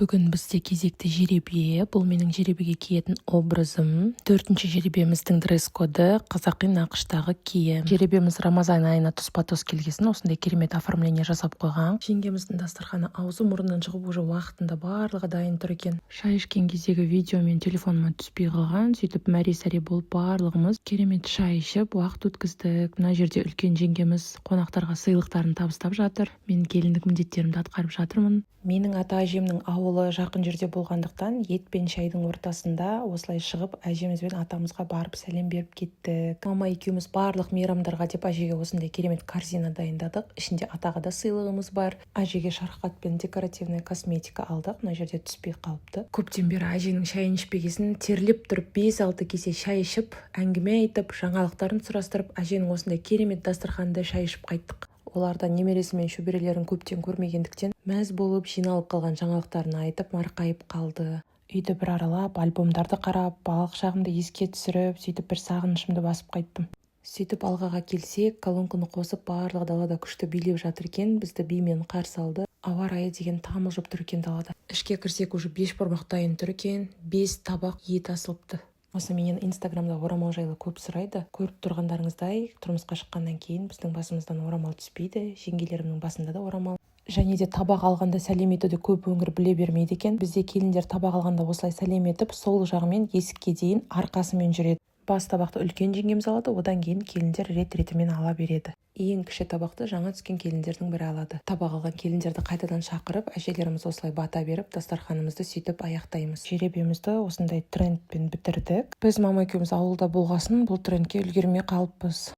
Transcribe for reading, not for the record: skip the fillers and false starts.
Бүгін бізде кезекті жеребе. Бұл менің жеребеге киетін образым. 4-ші жеребеміздің дресс-коды қазақи нақыштағы киім. Жеребеміз Рамазан айына тұспа-тұс келгесін осындай керемет оформление жасап қойған. Жеңгеміздің дастарханы аузы мұрнынан шығып уже уақытында барлығы дайын тұр екен. Шай ішкен кездегі видео мен телефоныма түспей қалған. Сөйтіп мәре-сәре болып барлығымыз керемет шай ішіп уақыт өткіздік. Мына жерде үлкен жеңгеміз қонақтарға сыйлықтарын табыстап жатыр. Мен келіндік міндеттерімді атқарып жатырмын. Менің ата-әжемнің ауылы жақын жерде болғандықтан ет пен шайдың ортасында осылай шығып әжеміз бен атамызға барып сәлем беріп кеттік. Мама екеуміз барлық мейрамдарға деп әжеге осындай керемет корзина дайындадық. Ішінде атаға да сыйлығымыз бар. Әжеге шархат пен декоративный косметика алдық. Мына жерде түспей қалыпты. Көптен бері әженің шайын ішпегесін терлеп тұрып 5-6 кесе шай ішіп, әңгіме айтып, жаңалықтарын сұрастырып, әженің осындай керемет дастарханында шай ішіп қайттық. Оларда немересі мен шөберелерін көптен көрмегендіктен мәз болып жиналып қалған жаңалықтарын айтып марқайып қалды. Үйді бір аралап, альбомдарды қарап, балалық шағымды еске түсіріп, сөйтіп бір сағынышымды басып қайттым. Сөйтіп алғаға келсек, колонканы қосып барлығы далада күшті билеп жатыр екен. Бізді бимен қарсы алды. Ауа райы деген тамылжып тұр екен далада. Ішке кірсек уже бешбармақ дайын тұр екен. 5 табақ ет асылыпты. Осы менен инстаграмда орамал жайлы көп сұрайды. Көріп тұрғандарыңыздай, тұрмысқа шыққаннан кейін біздің басымыздан орамал түспейді. Жеңгелерімнің басында да орамал. Және де табақ алғанда сәлем етуді көп өңір біле бермейді екен. Бізде келіндер табақ алғанда осылай сәлем етіп, сол жағымен есікке дейін арқасымен жүреді. Бас табақты үлкен жеңгеміз алады, одан кейін келіндер рет-ретімен ала береді. Ең кіші табақты жаңа түскен келіндердің бірі алады. Табақ алған келіндерді қайтадан шақырып, әжелеріміз осылай бата беріп, дастарханымызды сөйтіп аяқтаймыз. Жеребемізді осындай трендпен бітірдік. Біз мама екеуміз ауылда болғасын бұл трендке үлгермей қалыппыз.